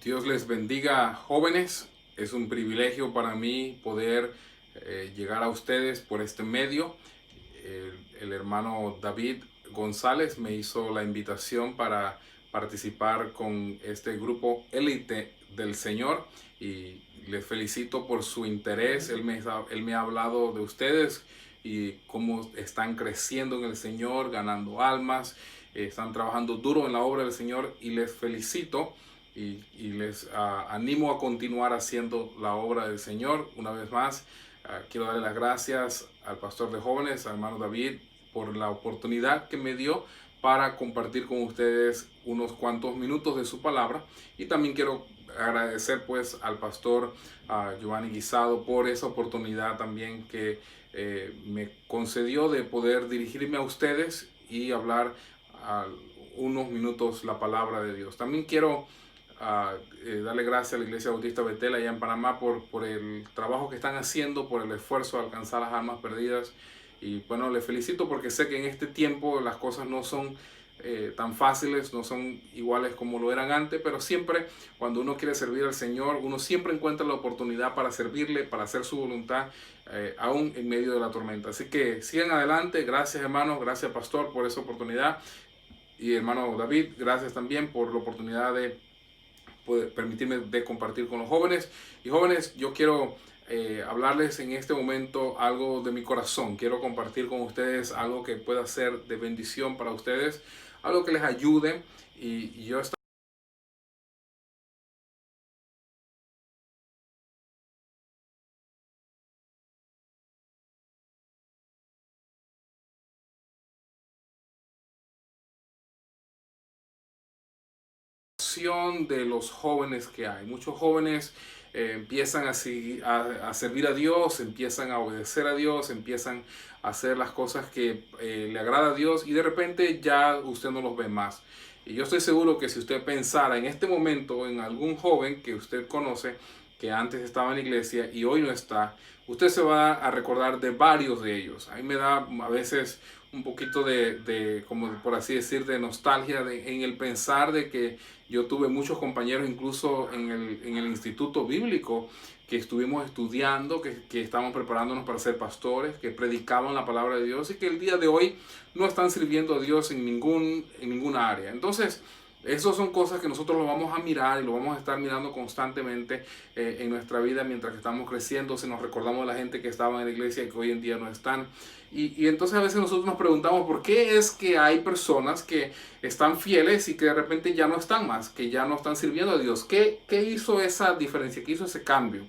Dios les bendiga, jóvenes. Es un privilegio para mí poder llegar a ustedes por este medio. El hermano David González me hizo la invitación para participar con este grupo élite del Señor y les felicito por su interés. Él me ha hablado de ustedes y cómo están creciendo en el Señor, ganando almas, están trabajando duro en la obra del Señor y les felicito y les animo a continuar haciendo la obra del Señor. Una vez más, quiero darle las gracias al pastor de jóvenes, al hermano David, por la oportunidad que me dio para compartir con ustedes unos cuantos minutos de su palabra. Y también quiero agradecer pues al pastor Giovanni Guisado por esa oportunidad también que me concedió de poder dirigirme a ustedes y hablar unos minutos la palabra de Dios. También quiero darle gracias a la Iglesia Bautista Betel allá en Panamá por el trabajo que están haciendo, por el esfuerzo de alcanzar las almas perdidas. Y bueno, les felicito porque sé que en este tiempo las cosas no son tan fáciles, no son iguales como lo eran antes, pero siempre cuando uno quiere servir al Señor, uno siempre encuentra la oportunidad para servirle, para hacer su voluntad, aún en medio de la tormenta. Así que sigan adelante. Gracias, hermanos, gracias, pastor, por esa oportunidad. Y hermano David, gracias también por la oportunidad de permitirme de compartir con los jóvenes. Y jóvenes, yo quiero hablarles en este momento algo de mi corazón. Quiero compartir con ustedes algo que pueda ser de bendición para ustedes, algo que les ayude. Y yo estoy de los jóvenes que hay. Muchos jóvenes empiezan a servir a Dios, empiezan a obedecer a Dios, empiezan a hacer las cosas que le agrada a Dios y de repente ya usted no los ve más. Y yo estoy seguro que si usted pensara en este momento en algún joven que usted conoce, que antes estaba en la iglesia y hoy no está, usted se va a recordar de varios de ellos. A mí me da a veces un poquito como por así decir, de nostalgia en el pensar de que yo tuve muchos compañeros incluso en el instituto bíblico que estuvimos estudiando, que estábamos preparándonos para ser pastores, que predicaban la palabra de Dios y que el día de hoy no están sirviendo a Dios en ninguna área. Entonces, esas son cosas que nosotros lo vamos a mirar y lo vamos a estar mirando constantemente en nuestra vida mientras que estamos creciendo. Si nos recordamos de la gente que estaba en la iglesia y que hoy en día no están. Y entonces a veces nosotros nos preguntamos por qué es que hay personas que están fieles y que de repente ya no están más, que ya no están sirviendo a Dios. ¿Qué hizo esa diferencia? ¿Qué hizo ese cambio?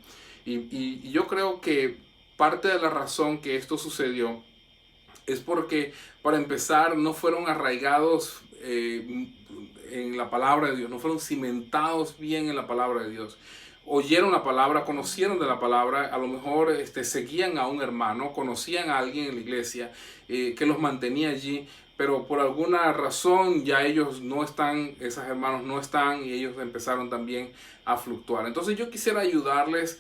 Y yo creo que parte de la razón que esto sucedió es porque, para empezar, no fueron arraigados en la palabra de Dios, no fueron cimentados bien en la palabra de Dios. Oyeron la palabra, conocieron de la palabra, a lo mejor seguían a un hermano, conocían a alguien en la iglesia que los mantenía allí, pero por alguna razón ya ellos no están, esos hermanos no están y ellos empezaron también a fluctuar. Entonces yo quisiera ayudarles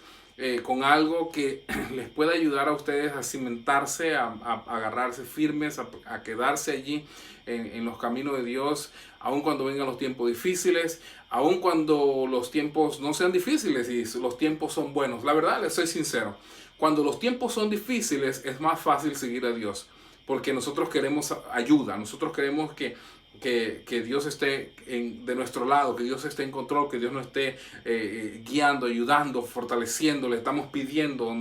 con algo que les pueda ayudar a ustedes a cimentarse, a agarrarse firmes, a quedarse allí en los caminos de Dios, aun cuando vengan los tiempos difíciles, aun cuando los tiempos no sean difíciles y los tiempos son buenos. La verdad, les soy sincero, cuando los tiempos son difíciles es más fácil seguir a Dios, porque nosotros queremos ayuda, nosotros queremos que Dios esté de nuestro lado, que Dios esté en control, que Dios nos esté guiando, ayudando, fortaleciendo, le estamos pidiendo,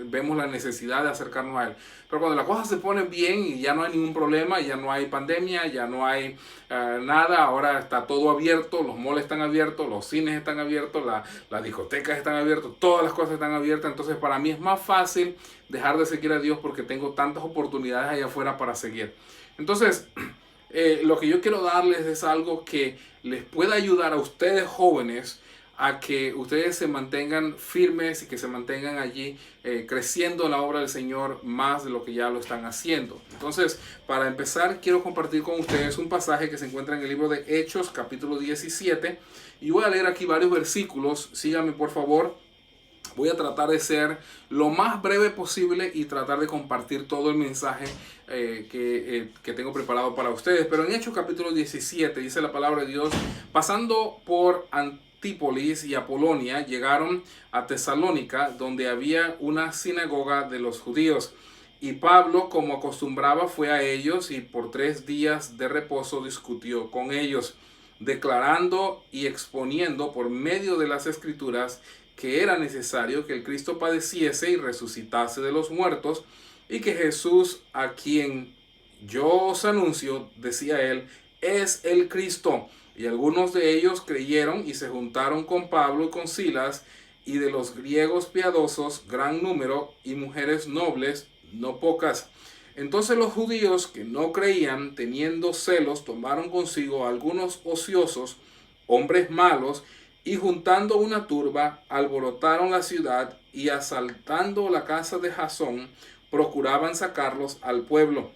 vemos la necesidad de acercarnos a Él. Pero cuando las cosas se ponen bien y ya no hay ningún problema, ya no hay pandemia, ya no hay nada, ahora está todo abierto, los malls están abiertos, los cines están abiertos, las discotecas están abiertas, todas las cosas están abiertas, entonces para mí es más fácil dejar de seguir a Dios porque tengo tantas oportunidades allá afuera para seguir. Entonces, lo que yo quiero darles es algo que les pueda ayudar a ustedes jóvenes a que ustedes se mantengan firmes y que se mantengan allí creciendo en la obra del Señor más de lo que ya lo están haciendo. Entonces, para empezar, quiero compartir con ustedes un pasaje que se encuentra en el libro de Hechos, capítulo 17, y voy a leer aquí varios versículos. Síganme, por favor. Voy a tratar de ser lo más breve posible y tratar de compartir todo el mensaje que tengo preparado para ustedes. Pero en Hechos capítulo 17 dice la palabra de Dios: pasando por Antípolis y Apolonia llegaron a Tesalónica, donde había una sinagoga de los judíos. Y Pablo, como acostumbraba, fue a ellos y por 3 días de reposo discutió con ellos, declarando y exponiendo por medio de las Escrituras que era necesario que el Cristo padeciese y resucitase de los muertos, y que Jesús, a quien yo os anuncio, decía él, es el Cristo. Y algunos de ellos creyeron y se juntaron con Pablo y con Silas, y de los griegos piadosos gran número, y mujeres nobles no pocas. Entonces los judíos que no creían, teniendo celos, tomaron consigo a algunos ociosos, hombres malos, y juntando una turba, alborotaron la ciudad, y asaltando la casa de Jasón, procuraban sacarlos al pueblo.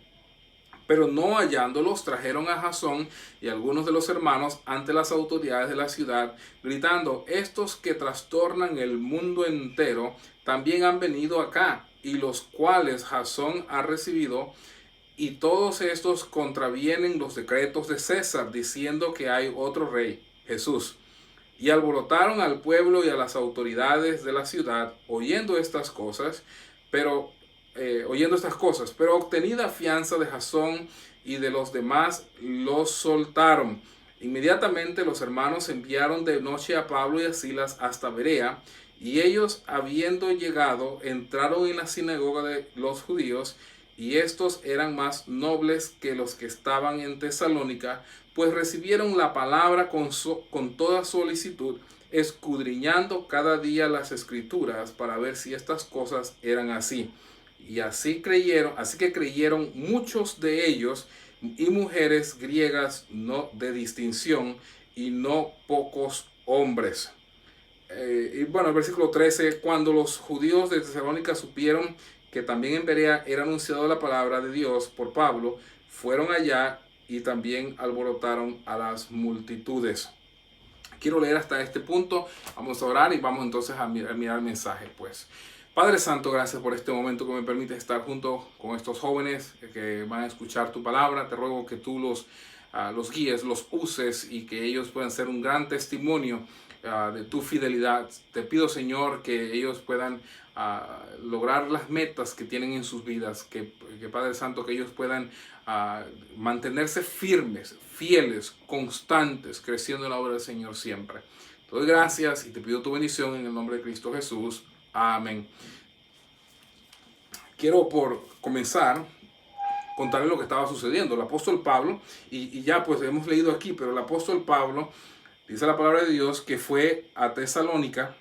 Pero no hallándolos, trajeron a Jasón y algunos de los hermanos ante las autoridades de la ciudad, gritando: estos que trastornan el mundo entero también han venido acá, y los cuales Jasón ha recibido, y todos estos contravienen los decretos de César, diciendo que hay otro rey, Jesús. Y alborotaron al pueblo y a las autoridades de la ciudad, oyendo estas cosas, pero obtenida fianza de Jasón y de los demás, los soltaron. Inmediatamente los hermanos enviaron de noche a Pablo y a Silas hasta Berea, y ellos, habiendo llegado, entraron en la sinagoga de los judíos, y estos eran más nobles que los que estaban en Tesalónica, pues recibieron la palabra con toda solicitud, escudriñando cada día las Escrituras para ver si estas cosas eran así. Y así que creyeron muchos de ellos, y mujeres griegas no de distinción, y no pocos hombres. Y bueno, el versículo 13: cuando los judíos de Tesalónica supieron que también en Berea era anunciada la palabra de Dios por Pablo, fueron allá y también alborotaron a las multitudes. Quiero leer hasta este punto, vamos a orar y vamos entonces a mirar el mensaje, pues. Padre Santo, gracias por este momento que me permite estar junto con estos jóvenes que van a escuchar tu palabra. Te ruego que tú los guíes, los uses, y que ellos puedan ser un gran testimonio de tu fidelidad. Te pido, Señor, que ellos puedan lograr las metas que tienen en sus vidas, que Padre Santo, que ellos puedan mantenerse firmes, fieles, constantes, creciendo en la obra del Señor siempre. Te doy gracias y te pido tu bendición en el nombre de Cristo Jesús. Amén. Quiero por comenzar contarles lo que estaba sucediendo. El apóstol Pablo, y ya pues hemos leído aquí, pero el apóstol Pablo, dice la palabra de Dios, que fue a Tesalónica,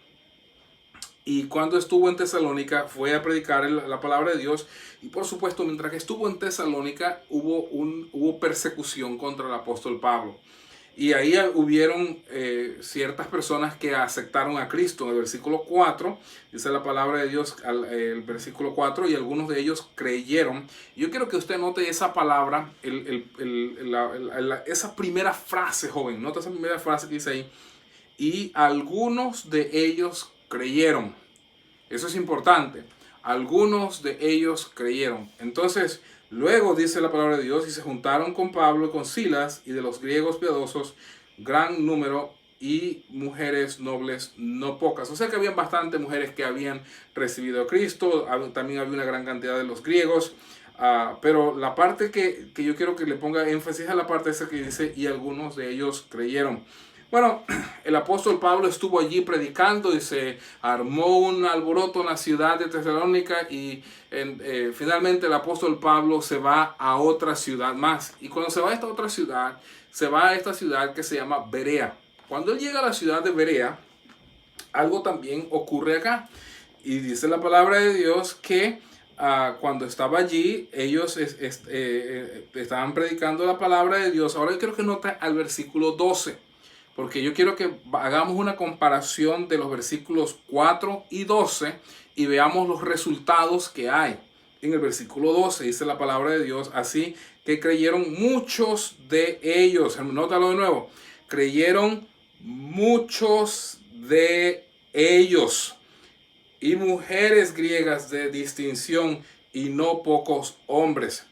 y cuando estuvo en Tesalónica fue a predicar la palabra de Dios. Y por supuesto, mientras que estuvo en Tesalónica hubo persecución contra el apóstol Pablo. Y ahí hubieron ciertas personas que aceptaron a Cristo. En el versículo 4, dice la palabra de Dios, el versículo 4, y algunos de ellos creyeron. Yo quiero que usted note esa palabra, esa primera frase, joven. Nota esa primera frase que dice ahí: y algunos de ellos creyeron. Eso es importante. Algunos de ellos creyeron. Entonces, luego dice la palabra de Dios: y se juntaron con Pablo y con Silas, y de los griegos piadosos gran número, y mujeres nobles no pocas. O sea que había bastantes mujeres que habían recibido a Cristo. También había una gran cantidad de los griegos. Pero la parte que yo quiero que le ponga énfasis es la parte esa que dice: y algunos de ellos creyeron. Bueno, el apóstol Pablo estuvo allí predicando y se armó un alboroto en la ciudad de Tesalónica, y finalmente el apóstol Pablo se va a otra ciudad más. Y cuando se va a esta otra ciudad, se va a esta ciudad que se llama Berea. Cuando él llega a la ciudad de Berea, algo también ocurre acá. Y dice la palabra de Dios que cuando estaba allí, ellos estaban predicando la palabra de Dios. Ahora yo quiero que note al versículo 12. Porque yo quiero que hagamos una comparación de los versículos 4 y 12 y veamos los resultados que hay. En el versículo 12 dice la palabra de Dios: así que creyeron muchos de ellos. Nótalo de nuevo. Creyeron muchos de ellos, y mujeres griegas de distinción, y no pocos hombres.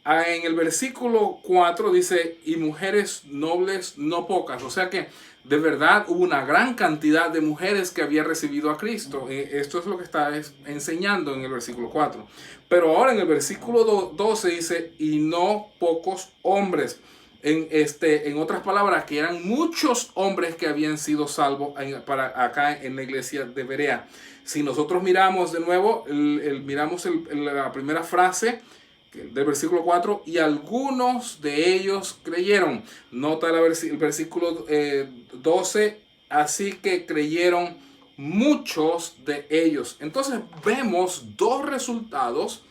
En el versículo 4 dice: y mujeres nobles no pocas. O sea que de verdad hubo una gran cantidad de mujeres que había recibido a Cristo. Esto es lo que está enseñando en el versículo 4. Pero ahora en el versículo 12 dice, y no pocos hombres. En otras palabras, que eran muchos hombres que habían sido salvos para acá en la iglesia de Berea. Si nosotros miramos de nuevo, miramos la primera frase del versículo 4, y algunos de ellos creyeron. Nota el versículo 12, así que creyeron muchos de ellos. Entonces vemos dos resultados,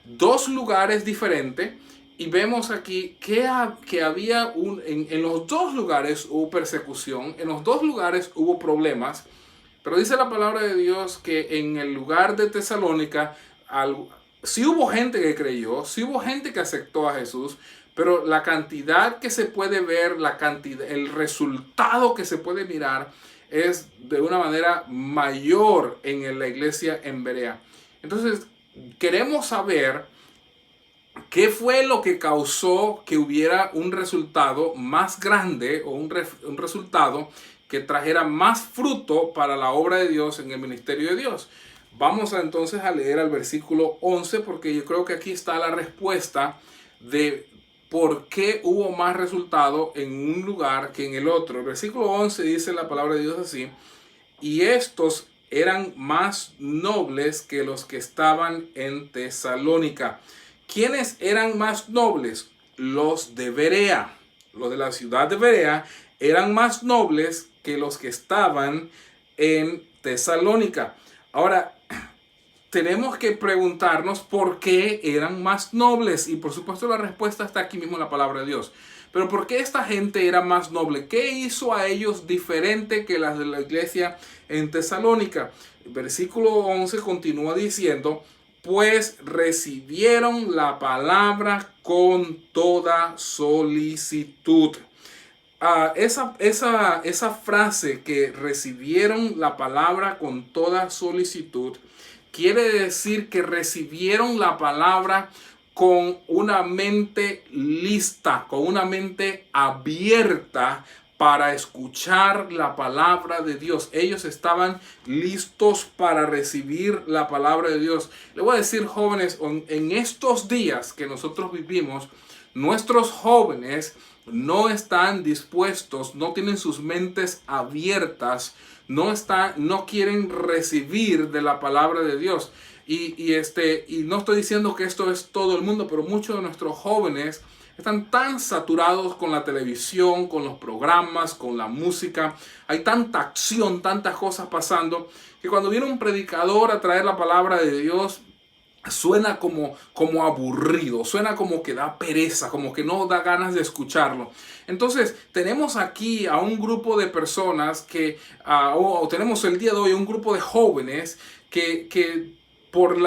dos lugares diferentes, y vemos aquí que había en los dos lugares hubo persecución, en los dos lugares hubo problemas, pero dice la palabra de Dios que en el lugar de Tesalónica sí hubo gente que creyó, sí hubo gente que aceptó a Jesús, pero la cantidad que se puede ver, el resultado que se puede mirar es de una manera mayor en la iglesia en Berea. Entonces, queremos saber qué fue lo que causó que hubiera un resultado más grande o un resultado que trajera más fruto para la obra de Dios en el ministerio de Dios. Vamos entonces a leer al versículo 11 porque yo creo que aquí está la respuesta de por qué hubo más resultado en un lugar que en el otro. El versículo 11 dice la palabra de Dios así: y estos eran más nobles que los que estaban en Tesalónica. ¿Quiénes eran más nobles? Los de Berea. Los de la ciudad de Berea eran más nobles que los que estaban en Tesalónica. Ahora, tenemos que preguntarnos por qué eran más nobles. Y por supuesto la respuesta está aquí mismo en la palabra de Dios. Pero ¿por qué esta gente era más noble? ¿Qué hizo a ellos diferente que las de la iglesia en Tesalónica? El versículo 11 continúa diciendo: pues recibieron la palabra con toda solicitud. Esa frase, que recibieron la palabra con toda solicitud, quiere decir que recibieron la palabra con una mente lista, con una mente abierta para escuchar la palabra de Dios. Ellos estaban listos para recibir la palabra de Dios. Le voy a decir, jóvenes, en estos días que nosotros vivimos, nuestros jóvenes no están dispuestos, no tienen sus mentes abiertas, no quieren recibir de la palabra de Dios. Y no estoy diciendo que esto es todo el mundo, pero muchos de nuestros jóvenes están tan saturados con la televisión, con los programas, con la música. Hay tanta acción, tantas cosas pasando, que cuando viene un predicador a traer la palabra de Dios, suena como aburrido, suena como que da pereza, como que no da ganas de escucharlo. Entonces tenemos aquí a un grupo de personas o tenemos el día de hoy un grupo de jóvenes que por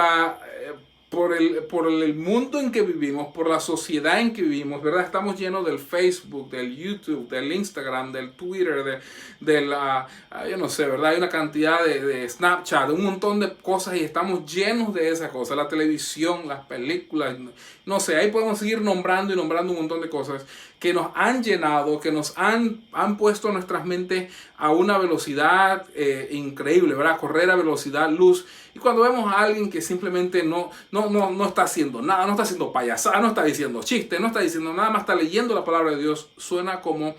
el mundo en que vivimos, por la sociedad en que vivimos, ¿verdad? Estamos llenos del Facebook, del YouTube, del Instagram, del Twitter, yo no sé, ¿verdad? Hay una cantidad de Snapchat, de un montón de cosas, y estamos llenos de esas cosas. La televisión, las películas, no sé, ahí podemos seguir nombrando un montón de cosas que nos han llenado, que nos han puesto nuestras mentes a una velocidad increíble, ¿verdad? Correr a velocidad luz. Y cuando vemos a alguien que simplemente no está haciendo nada, no está haciendo payasada, no está diciendo chistes, no está diciendo nada más, está leyendo la palabra de Dios, suena como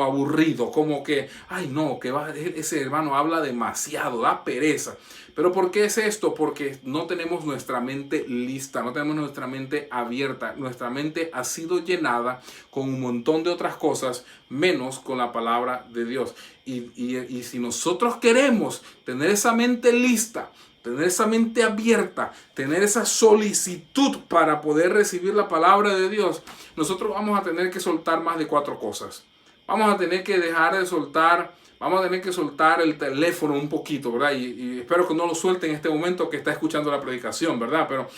aburrido, como que, ay no, ese hermano habla demasiado, da pereza. Pero ¿por qué es esto? Porque no tenemos nuestra mente lista, no tenemos nuestra mente abierta. Nuestra mente ha sido llenada con un montón de otras cosas, menos con la palabra de Dios. Y si nosotros queremos tener esa mente lista, tener esa mente abierta, tener esa solicitud para poder recibir la palabra de Dios, nosotros vamos a tener que soltar más de 4 cosas. Vamos a tener que soltar el teléfono un poquito, ¿verdad? Y espero que no lo suelte en este momento que está escuchando la predicación, ¿verdad? Pero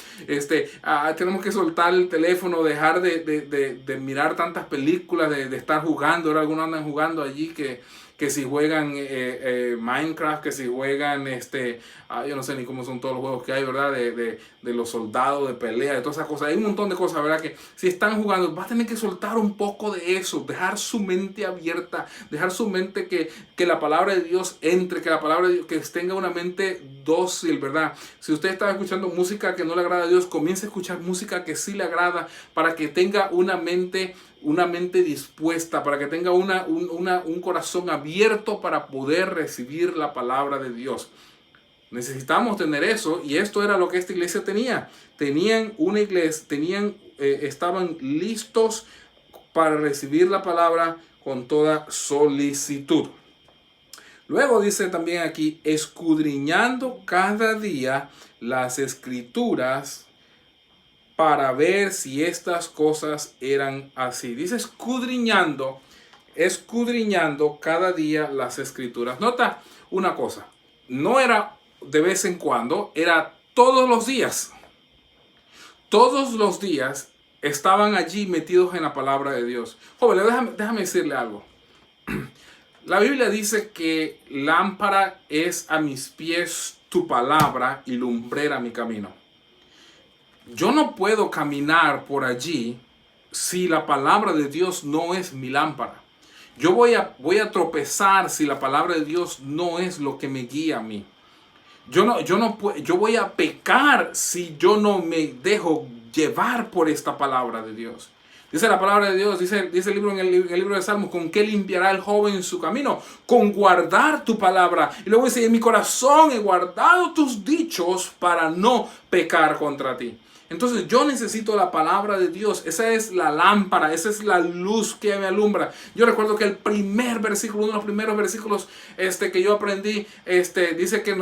tenemos que soltar el teléfono, dejar de mirar tantas películas, de estar jugando. Ahora algunos andan jugando allí que que si juegan Minecraft, que si juegan, yo no sé ni cómo son todos los juegos que hay, ¿verdad? De los soldados, de pelea, de todas esas cosas. Hay un montón de cosas, ¿verdad? Que si están jugando, vas a tener que soltar un poco de eso, dejar su mente abierta, dejar su mente que la palabra de Dios entre, que la palabra de Dios, que tenga una mente dócil, ¿verdad? Si usted está escuchando música que no le agrada a Dios, comience a escuchar música que sí le agrada, para que tenga una mente dispuesta, para que tenga un corazón abierto para poder recibir la palabra de Dios. Necesitamos tener eso, y esto era lo que esta iglesia tenía. Tenían una iglesia, estaban listos para recibir la palabra con toda solicitud. Luego dice también aquí, escudriñando cada día las escrituras para ver si estas cosas eran así. Dice escudriñando cada día las escrituras. Nota una cosa, no era de vez en cuando, era todos los días. Todos los días estaban allí metidos en la palabra de Dios. Joven, déjame decirle algo. La Biblia dice que lámpara es a mis pies tu palabra y lumbrera mi camino. Yo no puedo caminar por allí si la palabra de Dios no es mi lámpara. Yo voy a tropezar si la palabra de Dios no es lo que me guía a mí. Yo voy a pecar si yo no me dejo llevar por esta palabra de Dios. Dice la palabra de Dios, dice el libro en el libro de Salmos, ¿con qué limpiará el joven su camino? Con guardar tu palabra. Y luego dice, en mi corazón he guardado tus dichos para no pecar contra ti. Entonces yo necesito la palabra de Dios. Esa es la lámpara, esa es la luz que me alumbra. Yo recuerdo que el primer versículo, uno de los primeros versículos que yo aprendí, dice que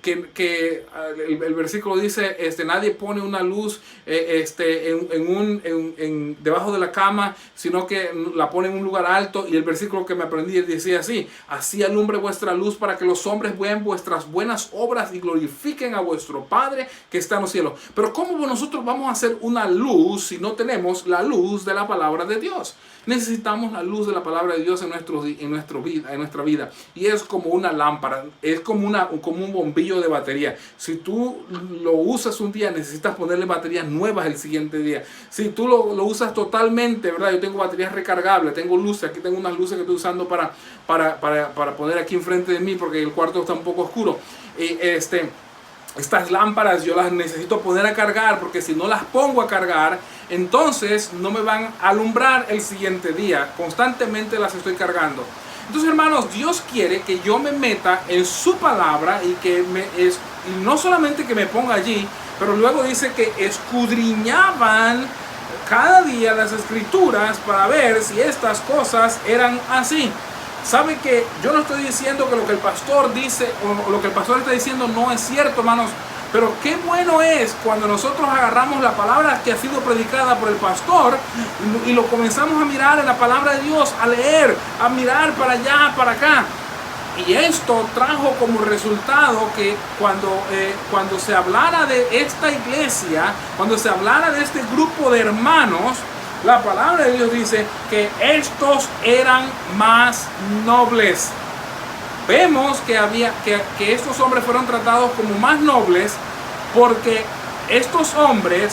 el versículo dice, nadie pone una luz debajo de la cama, sino que la pone en un lugar alto. Y el versículo que me aprendí decía así, así alumbre vuestra luz para que los hombres vean vuestras buenas obras y glorifiquen a vuestro Padre que está en los cielos. Pero ¿cómo nosotros vamos a hacer una luz si no tenemos la luz de la palabra de Dios? Necesitamos la luz de la palabra de Dios en nuestra vida. Y es como una lámpara, es como un bombillo de batería. Si tú lo usas un día, necesitas ponerle baterías nuevas el siguiente día. Si tú lo usas totalmente, ¿verdad? Yo tengo baterías recargables, tengo luces, aquí tengo unas luces que estoy usando para poner aquí enfrente de mí porque el cuarto está un poco oscuro. Estas lámparas yo las necesito poner a cargar, porque si no las pongo a cargar, entonces no me van a alumbrar el siguiente día. Constantemente las estoy cargando. Entonces, hermanos, Dios quiere que yo me meta en su palabra y y no solamente que me ponga allí, pero luego dice que escudriñaban cada día las escrituras para ver si estas cosas eran así. ¿Sabe que yo no estoy diciendo que lo que el pastor dice o lo que el pastor está diciendo no es cierto, hermanos? Pero qué bueno es cuando nosotros agarramos la palabra que ha sido predicada por el pastor y lo comenzamos a mirar en la palabra de Dios, a leer, a mirar para allá, para acá. Y esto trajo como resultado que cuando se hablara de esta iglesia, cuando se hablara de este grupo de hermanos, la palabra de Dios dice que estos eran más nobles. Vemos que estos hombres fueron tratados como más nobles porque estos hombres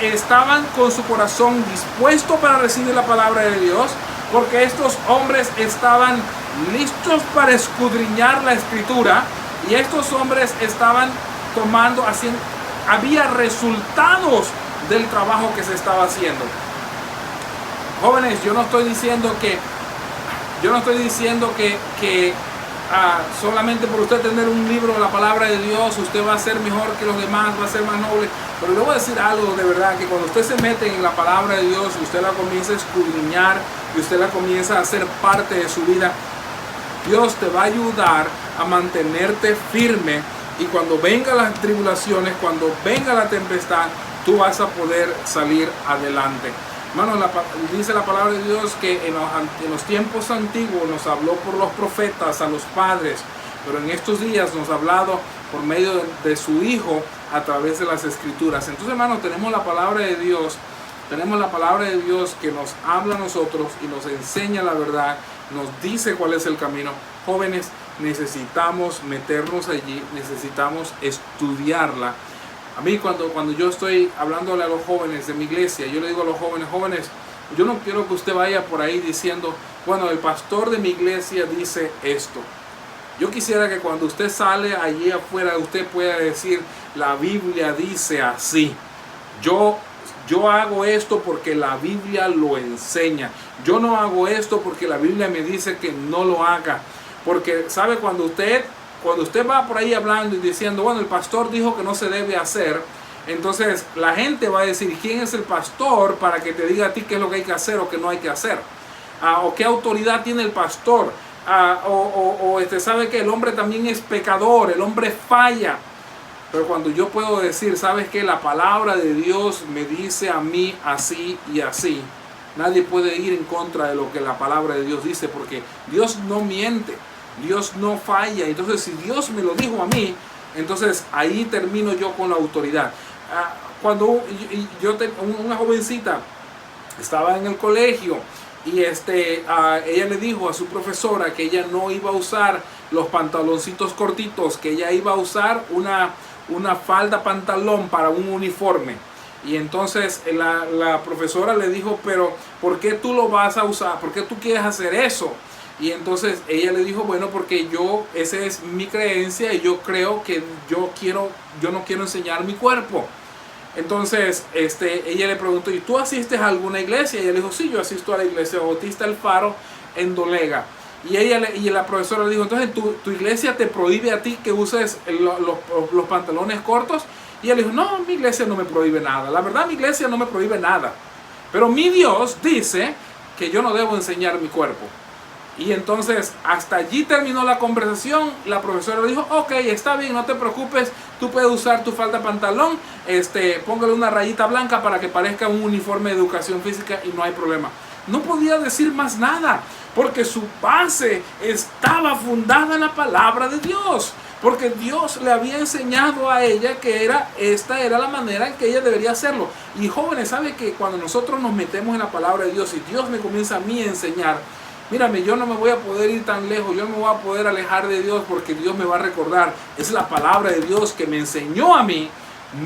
estaban con su corazón dispuesto para recibir la palabra de Dios, porque estos hombres estaban listos para escudriñar la escritura, y estos hombres estaban había resultados del trabajo que se estaba haciendo. Jóvenes, yo no estoy diciendo que solamente por usted tener un libro de la palabra de Dios usted va a ser mejor que los demás, va a ser más noble. Pero le voy a decir algo de verdad, que cuando usted se mete en la palabra de Dios, usted la comienza a escudriñar y usted la comienza a hacer parte de su vida, Dios te va a ayudar a mantenerte firme, y cuando vengan las tribulaciones, cuando venga la tempestad, tú vas a poder salir adelante. Hermanos, dice la palabra de Dios que en los tiempos antiguos nos habló por los profetas a los padres, pero en estos días nos ha hablado por medio de su Hijo a través de las Escrituras. Entonces, hermanos, tenemos la palabra de Dios que nos habla a nosotros y nos enseña la verdad, nos dice cuál es el camino. Jóvenes, necesitamos meternos allí, necesitamos estudiarla. A mí cuando yo estoy hablándole a los jóvenes de mi iglesia, yo le digo a los jóvenes, jóvenes, yo no quiero que usted vaya por ahí diciendo, bueno, el pastor de mi iglesia dice esto. Yo quisiera que cuando usted sale allí afuera, usted pueda decir, la Biblia dice así. Yo hago esto porque la Biblia lo enseña. Yo no hago esto porque la Biblia me dice que no lo haga. Porque, ¿sabe? Cuando usted va por ahí hablando y diciendo, bueno, el pastor dijo que no se debe hacer, entonces la gente va a decir, ¿quién es el pastor para que te diga a ti qué es lo que hay que hacer o qué no hay que hacer? O qué autoridad tiene el pastor. ¿Sabe que el hombre también es pecador? El hombre falla. Pero cuando yo puedo decir, ¿sabes qué? La palabra de Dios me dice a mí así y así. Nadie puede ir en contra de lo que la palabra de Dios dice, porque Dios no miente, Dios no falla. Entonces, si Dios me lo dijo a mí, entonces ahí termino yo con la autoridad. Cuando una jovencita estaba en el colegio y ella le dijo a su profesora que ella no iba a usar los pantaloncitos cortitos, que ella iba a usar una falda pantalón para un uniforme. Y entonces la profesora le dijo, pero ¿por qué tú lo vas a usar? ¿Por qué tú quieres hacer eso? Y entonces ella le dijo, bueno, porque esa es mi creencia y yo creo que yo no quiero enseñar mi cuerpo. Entonces ella le preguntó, ¿y tú asistes a alguna iglesia? Y ella le dijo, sí, yo asisto a la iglesia Bautista El Faro en Dolega. Y la profesora le dijo, entonces ¿tu iglesia te prohíbe a ti que uses los pantalones cortos? Y él dijo, no, mi iglesia no me prohíbe nada. La verdad, mi iglesia no me prohíbe nada. Pero mi Dios dice que yo no debo enseñar mi cuerpo. Y entonces, hasta allí terminó la conversación. La profesora le dijo, ok, está bien, no te preocupes. Tú puedes usar tu falda pantalón. Póngale una rayita blanca para que parezca un uniforme de educación física y no hay problema. No podía decir más nada, porque su base estaba fundada en la palabra de Dios. Porque Dios le había enseñado a ella que esta era la manera en que ella debería hacerlo. Y jóvenes, ¿sabe que cuando nosotros nos metemos en la palabra de Dios y Dios me comienza a mí a enseñar, mírame, yo no me voy a poder ir tan lejos, yo no me voy a poder alejar de Dios porque Dios me va a recordar. Es la palabra de Dios que me enseñó a mí,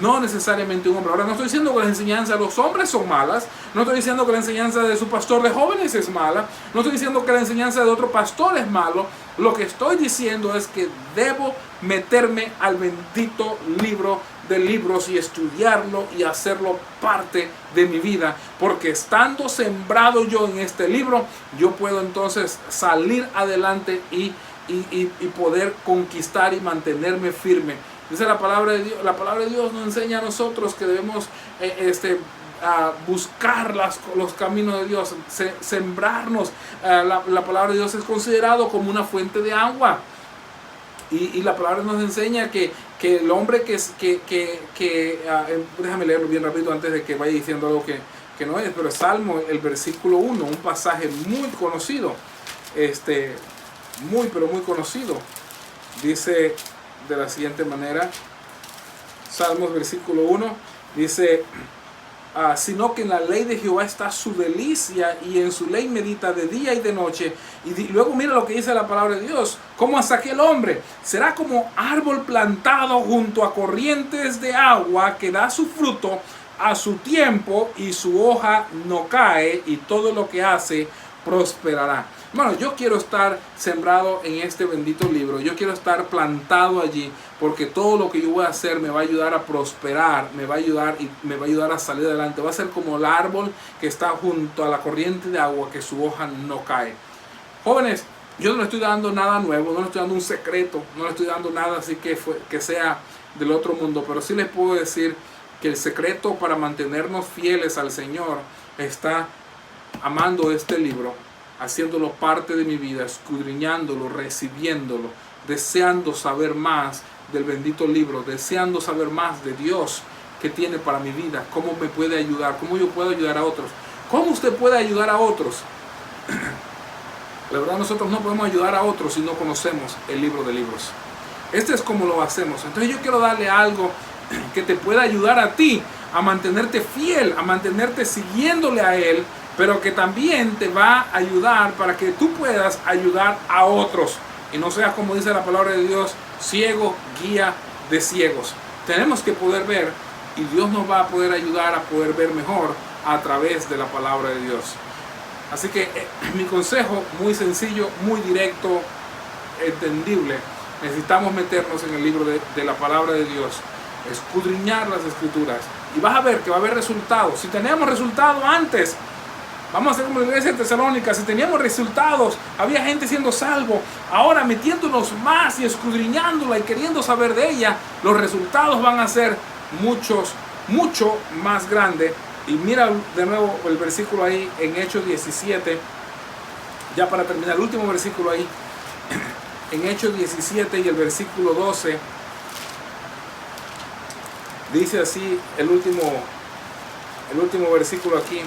no necesariamente un hombre. Ahora no estoy diciendo que las enseñanzas de los hombres son malas, no estoy diciendo que la enseñanza de su pastor de jóvenes es mala, no estoy diciendo que la enseñanza de otro pastor es malo. Lo que estoy diciendo es que debo meterme al bendito libro de libros y estudiarlo y hacerlo parte de mi vida, porque estando sembrado yo en este libro, yo puedo entonces salir adelante y poder conquistar y mantenerme firme. Dice la palabra de Dios, la palabra de Dios nos enseña a nosotros que debemos a buscar los caminos de Dios, sembrarnos. La palabra de Dios es considerado como una fuente de agua. Y la palabra nos enseña que el hombre déjame leerlo bien rápido antes de que vaya diciendo algo que no es, pero Salmo, el versículo 1, un pasaje muy conocido, pero muy conocido, dice de la siguiente manera, Salmos versículo 1, dice, sino que en la ley de Jehová está su delicia y en su ley medita de día y de noche. Y luego mira lo que dice la palabra de Dios, como hasta aquel hombre será como árbol plantado junto a corrientes de agua que da su fruto a su tiempo y su hoja no cae y todo lo que hace prosperará. Bueno, yo quiero estar sembrado en este bendito libro, yo quiero estar plantado allí, porque todo lo que yo voy a hacer me va a ayudar a prosperar, me va a ayudar a salir adelante. Va a ser como el árbol que está junto a la corriente de agua, que su hoja no cae. Jóvenes, yo no le estoy dando nada nuevo, no le estoy dando un secreto, no le estoy dando nada así que sea del otro mundo, pero sí les puedo decir que el secreto para mantenernos fieles al Señor está amando este libro, haciéndolo parte de mi vida, escudriñándolo, recibiéndolo, deseando saber más del bendito libro, deseando saber más de Dios que tiene para mi vida, cómo me puede ayudar, cómo yo puedo ayudar a otros. ¿Cómo usted puede ayudar a otros? La verdad, nosotros no podemos ayudar a otros si no conocemos el libro de libros. Este es como lo hacemos. Entonces yo quiero darle algo que te pueda ayudar a ti a mantenerte fiel, a mantenerte siguiéndole a Él pero que también te va a ayudar para que tú puedas ayudar a otros y no seas, como dice la palabra de Dios, ciego, guía de ciegos. Tenemos que poder ver y Dios nos va a poder ayudar a poder ver mejor a través de la palabra de Dios. Así que mi consejo, muy sencillo, muy directo, entendible: necesitamos meternos en el libro de la palabra de Dios, escudriñar las escrituras, y vas a ver que va a haber resultados. Si teníamos resultados antes, vamos a hacer como la iglesia de Tesalónica, si teníamos resultados, había gente siendo salvo, ahora metiéndonos más y escudriñándola y queriendo saber de ella, los resultados van a ser mucho más grandes. Y mira de nuevo el versículo ahí en Hechos 17, ya para terminar, el último versículo ahí, en Hechos 17 y el versículo 12, dice así el último versículo aquí,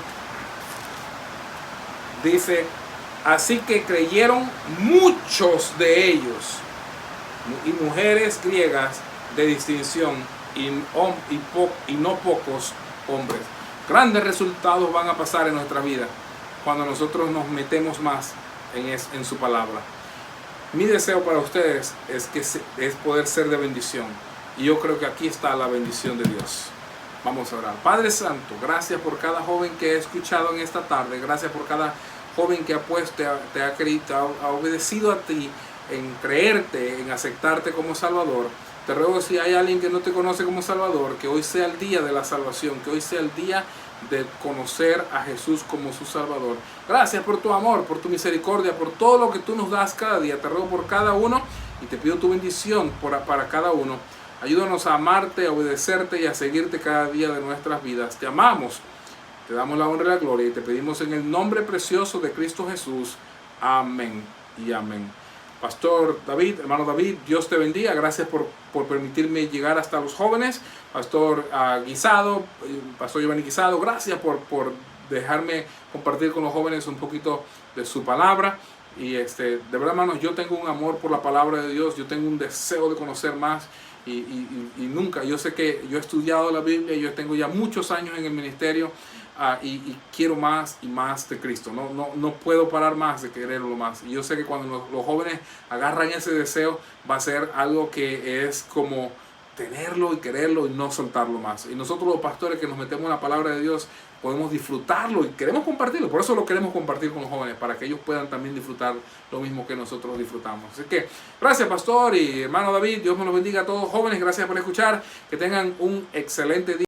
dice: así que creyeron muchos de ellos, y mujeres griegas de distinción, y no pocos hombres. Grandes resultados van a pasar en nuestra vida cuando nosotros nos metemos más en su palabra. Mi deseo para ustedes es poder ser de bendición. Y yo creo que aquí está la bendición de Dios. Vamos a orar. Padre Santo, gracias por cada joven que he escuchado en esta tarde. Gracias por cada joven que ha puesto, te ha creído, ha obedecido a ti, en creerte, en aceptarte como Salvador. Te ruego, si hay alguien que no te conoce como Salvador, que hoy sea el día de la salvación, que hoy sea el día de conocer a Jesús como su Salvador. Gracias por tu amor, por tu misericordia, por todo lo que tú nos das cada día. Te ruego por cada uno y te pido tu bendición para cada uno. Ayúdanos a amarte, a obedecerte y a seguirte cada día de nuestras vidas. Te amamos, te damos la honra y la gloria y te pedimos en el nombre precioso de Cristo Jesús. Amén y amén. Pastor David, hermano David, Dios te bendiga. Gracias por permitirme llegar hasta los jóvenes. Pastor Guisado, Pastor Giovanni Guisado, gracias por dejarme compartir con los jóvenes un poquito de su palabra. Y de verdad, hermanos, yo tengo un amor por la palabra de Dios. Yo tengo un deseo de conocer más. Y nunca, yo sé que yo he estudiado la Biblia, yo tengo ya muchos años en el ministerio, y quiero más y más de Cristo. No puedo parar más de quererlo más. Y yo sé que cuando los jóvenes agarran ese deseo, va a ser algo que es como tenerlo y quererlo y no soltarlo más. Y nosotros, los pastores que nos metemos en la palabra de Dios, podemos disfrutarlo y queremos compartirlo. Por eso lo queremos compartir con los jóvenes, para que ellos puedan también disfrutar lo mismo que nosotros disfrutamos. Así que gracias, pastor y hermano David. Dios me los bendiga a todos, jóvenes. Gracias por escuchar. Que tengan un excelente día.